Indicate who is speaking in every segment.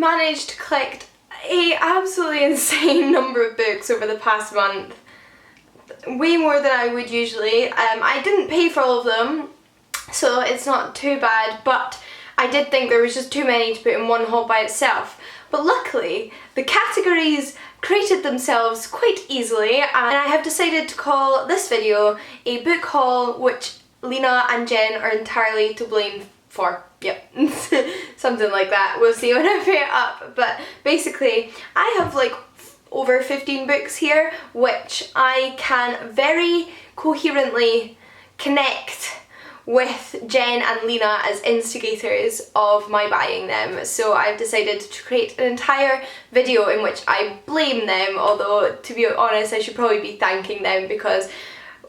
Speaker 1: managed to collect a absolutely insane number of books over the past month. Way more than I would usually. I didn't pay for all of them, so it's not too bad, but I did think there was just too many to put in one haul by itself. But luckily, the categories created themselves quite easily, and I have decided to call this video a book haul, which Leena and Jen are entirely to blame for. Yep, something like that. We'll see when I put it up. But basically, I have like over 15 books here, which I can very coherently connect with Jen and Leena as instigators of my buying them. So I've decided to create an entire video in which I blame them, although to be honest I should probably be thanking them, because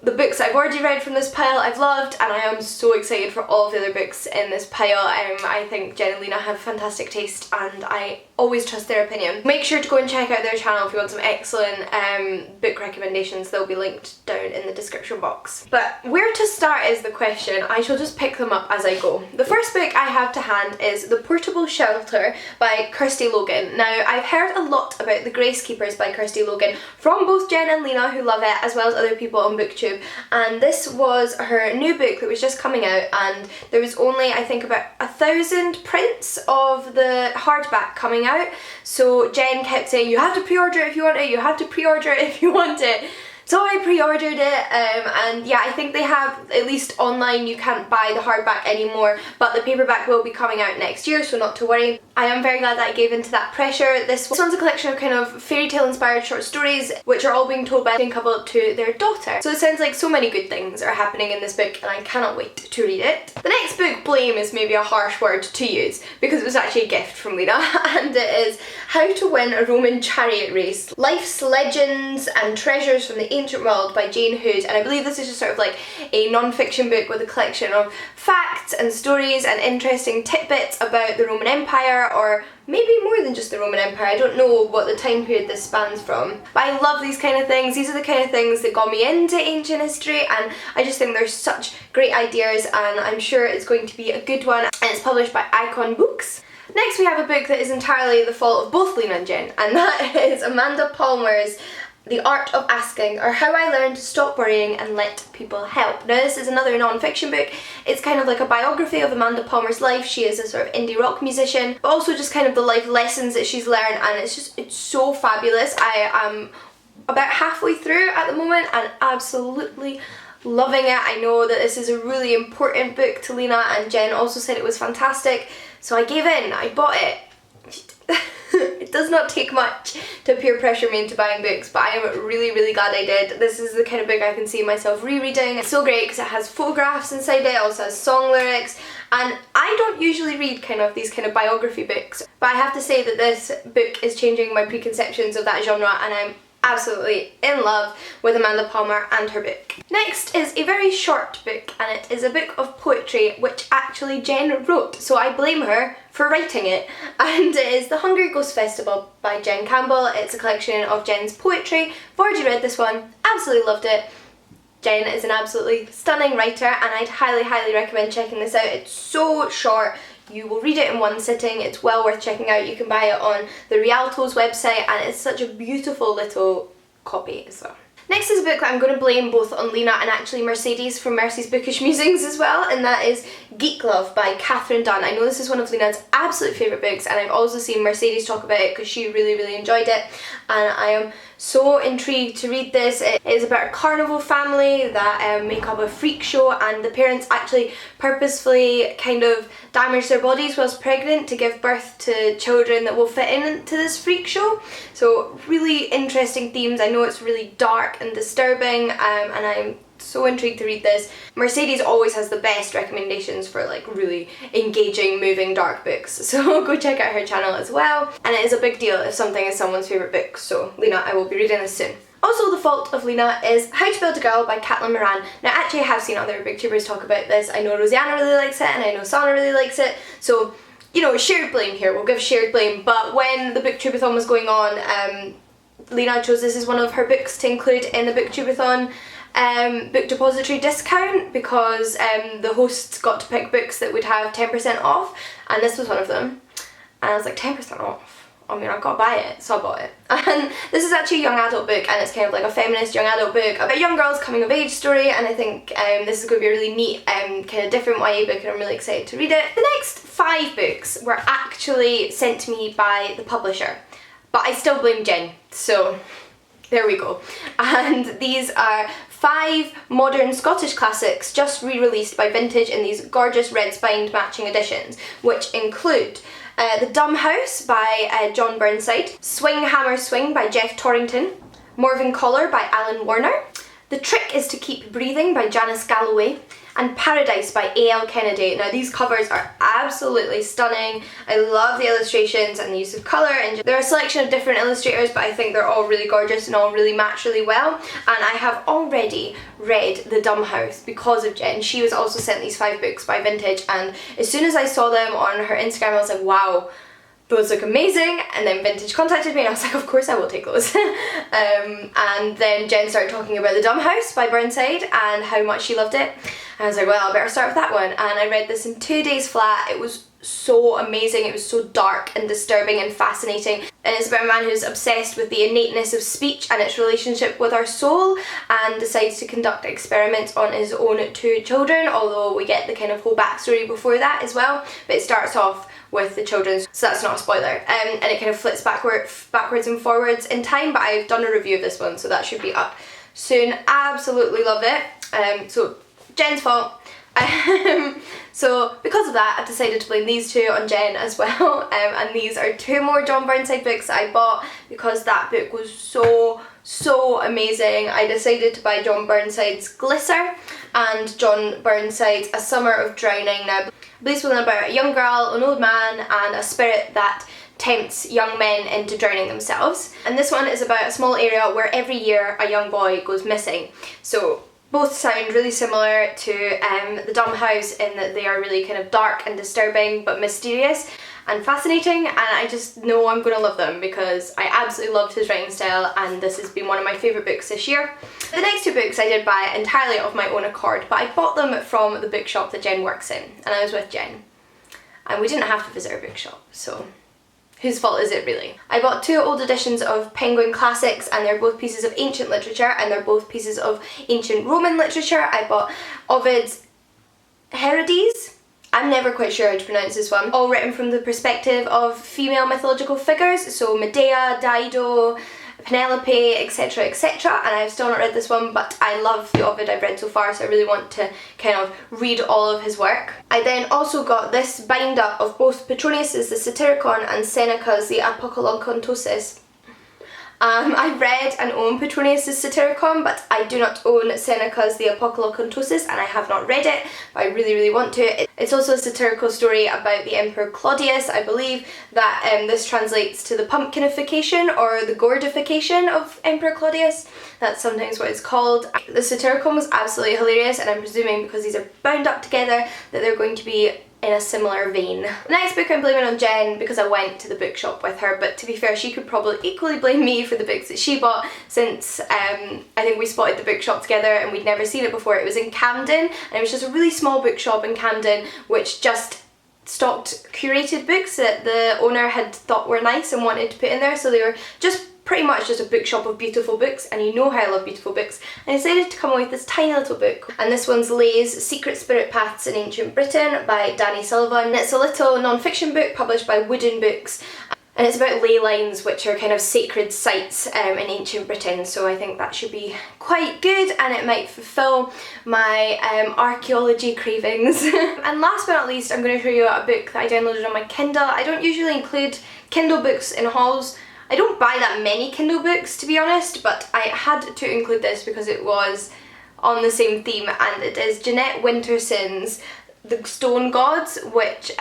Speaker 1: the books I've already read from this pile I've loved, and I am so excited for all of the other books in this pile. I think Jen and Leena have fantastic taste and I always trust their opinion. Make sure to go and check out their channel if you want some excellent book recommendations. They'll be linked down in the description box. But where to start is the question. I shall just pick them up as I go. The first book I have to hand is The Portable Shelter by Kirsty Logan. Now, I've heard a lot about The Gracekeepers by Kirsty Logan from both Jen and Leena, who love it, as well as other people on Booktube, and this was her new book that was just coming out, and there was only, I think, about 1,000 prints of the hardback coming out. So Jen kept saying, you have to pre-order it if you want it, you have to pre-order it if you want it. So I pre-ordered it, and yeah, I think they have, at least online, you can't buy the hardback anymore, but the paperback will be coming out next year, so not to worry. I am very glad that I gave into that pressure. This one's a collection of kind of fairy tale inspired short stories, which are all being told by a couple to their daughter. So it sounds like so many good things are happening in this book, and I cannot wait to read it. The next book, blame, is maybe a harsh word to use, because it was actually a gift from Leena, and it is How to Win a Roman Chariot Race: Life's Legends and Treasures from the Ancient World by Jane Hood. And I believe this is just sort of like a non-fiction book with a collection of facts and stories and interesting tidbits about the Roman Empire, or maybe more than just the Roman Empire. I don't know what the time period this spans from. But I love these kind of things. These are the kind of things that got me into ancient history, and I just think they're such great ideas, and I'm sure it's going to be a good one. And it's published by Icon Books. Next we have a book that is entirely the fault of both Leena and Jen, and that is Amanda Palmer's The Art of Asking, or How I Learned to Stop Worrying and Let People Help. Now this is another non-fiction book. It's kind of like a biography of Amanda Palmer's life. She is a sort of indie rock musician, but also just kind of the life lessons that she's learned, and it's so fabulous. I am about halfway through at the moment and absolutely loving it. I know that this is a really important book to Leena, and Jen also said it was fantastic, so I gave in, I bought it. It does not take much to peer pressure me into buying books, but I am really, really glad I did. This is the kind of book I can see myself rereading. It's so great because it has photographs inside it, it also has song lyrics, and I don't usually read kind of these kind of biography books, but I have to say that this book is changing my preconceptions of that genre, and I'm absolutely in love with Amanda Palmer and her book. Next is a very short book, and it is a book of poetry which actually Jen wrote, so I blame her for writing it, and it is The Hungry Ghost Festival by Jen Campbell. It's a collection of Jen's poetry. I've already read this one, absolutely loved it. Jen is an absolutely stunning writer, and I'd highly, highly recommend checking this out. It's so short. You will read it in one sitting. It's well worth checking out. You can buy it on the Rialto's website, and it's such a beautiful little copy as well. Next is a book that I'm going to blame both on Leena and actually Mercedes from Mercy's Bookish Musings as well, and that is Geek Love by Catherine Dunn. I know this is one of Leena's absolute favourite books, and I've also seen Mercedes talk about it because she really, really enjoyed it, and I am so intrigued to read this. It is about a carnival family that make up a freak show, and the parents actually purposefully kind of damage their bodies whilst pregnant to give birth to children that will fit into this freak show. So really interesting themes. I know it's really dark and disturbing, and I'm so intrigued to read this. Mercedes always has the best recommendations for like really engaging, moving, dark books, so go check out her channel as well. And it is a big deal if something is someone's favourite book, so Leena, I will be reading this soon. Also the fault of Leena is How to Build a Girl by Caitlin Moran. Now actually I have seen other booktubers talk about this. I know Rosanna really likes it, and I know Sana really likes it, so you know, shared blame here, we'll give shared blame. But when the booktubeathon was going on, Leena chose this as one of her books to include in the booktubeathon book depository discount, because the hosts got to pick books that would have 10% off, and this was one of them. and I was like, 10% off. I mean, I've got to buy it, so I bought it. And this is actually a young adult book, and it's kind of like a feminist young adult book about a young girl's coming of age story, and I think this is going to be a really neat, kind of different YA book, and I'm really excited to read it. The next 5 books were actually sent to me by the publisher, but I still blame Jen, so there we go. And these are 5 modern Scottish classics just re-released by Vintage in these gorgeous red spined matching editions, which include The Dumb House by John Burnside, Swing Hammer Swing by Jeff Torrington, Morven Collar by Alan Warner, The Trick is to Keep Breathing by Janice Galloway, and Paradise by A.L. Kennedy. Now these covers are absolutely stunning. I love the illustrations and the use of colour, and there are a selection of different illustrators, but I think they're all really gorgeous and all really match really well. And I have already read The Dumb House because of Jen. She was also sent these 5 books by Vintage, and as soon as I saw them on her Instagram I was like, wow, those look amazing. And then Vintage contacted me and I was like, of course I will take those. And then Jen started talking about The Dumb House by Burnside and how much she loved it. And I was like, well, I better start with that one. And I read this in 2 days flat. It was so amazing. It was so dark and disturbing and fascinating. And it's about a man who's obsessed with the innateness of speech and its relationship with our soul, and decides to conduct experiments on his own 2 children, although we get the kind of whole backstory before that as well. But it starts off with the children, so that's not a spoiler. And it kind of flips backwards and forwards in time, but I've done a review of this one, so that should be up soon. Absolutely love it. So Jen's fault. So because of that, I've decided to blame these 2 on Jen as well. And these are 2 more John Burnside books that I bought because that book was so amazing. I decided to buy John Burnside's Glisser and John Burnside's A Summer of Drowning. Now, this one about a young girl, an old man, and a spirit that tempts young men into drowning themselves. And this one is about a small area where every year a young boy goes missing. So both sound really similar to The Dumb House in that they are really kind of dark and disturbing but mysterious and fascinating, and I just know I'm going to love them because I absolutely loved his writing style, and this has been one of my favourite books this year. The next 2 books I did buy entirely of my own accord, but I bought them from the bookshop that Jen works in, and I was with Jen. And we didn't have to visit our bookshop, so whose fault is it really? I bought 2 old editions of Penguin Classics, and they're both pieces of ancient literature, and they're both pieces of ancient Roman literature. I bought Ovid's Herodes. I'm never quite sure how to pronounce this one. All written from the perspective of female mythological figures, so Medea, Dido, Penelope, etc, etc. And I've still not read this one, but I love the Ovid I've read so far, so I really want to kind of read all of his work. I then also got this bind up of both Petronius's The Satyricon and Seneca's The Apocalyptontosis. I read and own Petronius' Satyricon, but I do not own Seneca's The Apocalyptontosis, and I have not read it, but I really want to. It's also a satirical story about the Emperor Claudius. I believe that this translates to the pumpkinification or the gourdification of Emperor Claudius. That's sometimes what it's called. The Satyricon was absolutely hilarious, and I'm presuming because these are bound up together that they're going to be in a similar vein. The next book I'm blaming on Jen because I went to the bookshop with her, but to be fair, she could probably equally blame me for the books that she bought, since I think we spotted the bookshop together and we'd never seen it before. It was in Camden, and it was just a really small bookshop in Camden which just stocked curated books that the owner had thought were nice and wanted to put in there, so they were just pretty much just a bookshop of beautiful books, and you know how I love beautiful books. I decided to come away with this tiny little book, and this one's Lay's Secret Spirit Paths in Ancient Britain by Danny Sullivan. It's a little non-fiction book published by Wooden Books, and it's about ley lines, which are kind of sacred sites in ancient Britain, so I think that should be quite good, and it might fulfill my archaeology cravings. And last but not least, I'm going to show you a book that I downloaded on my Kindle. I don't usually include Kindle books in hauls. I don't buy that many Kindle books, to be honest, but I had to include this because it was on the same theme, and it is Jeanette Winterson's The Stone Gods, which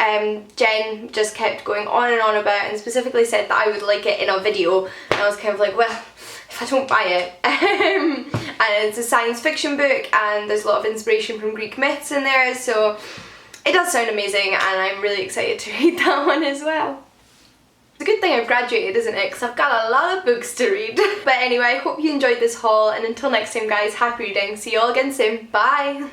Speaker 1: Jen just kept going on and on about, and specifically said that I would like it in a video, and I was kind of like, well, if I don't buy it. And it's a science fiction book, and there's a lot of inspiration from Greek myths in there, so it does sound amazing, and I'm really excited to read that one as well. It's a good thing I've graduated, isn't it? Because I've got a lot of books to read. But anyway, I hope you enjoyed this haul, and until next time guys, happy reading. See you all again soon. Bye!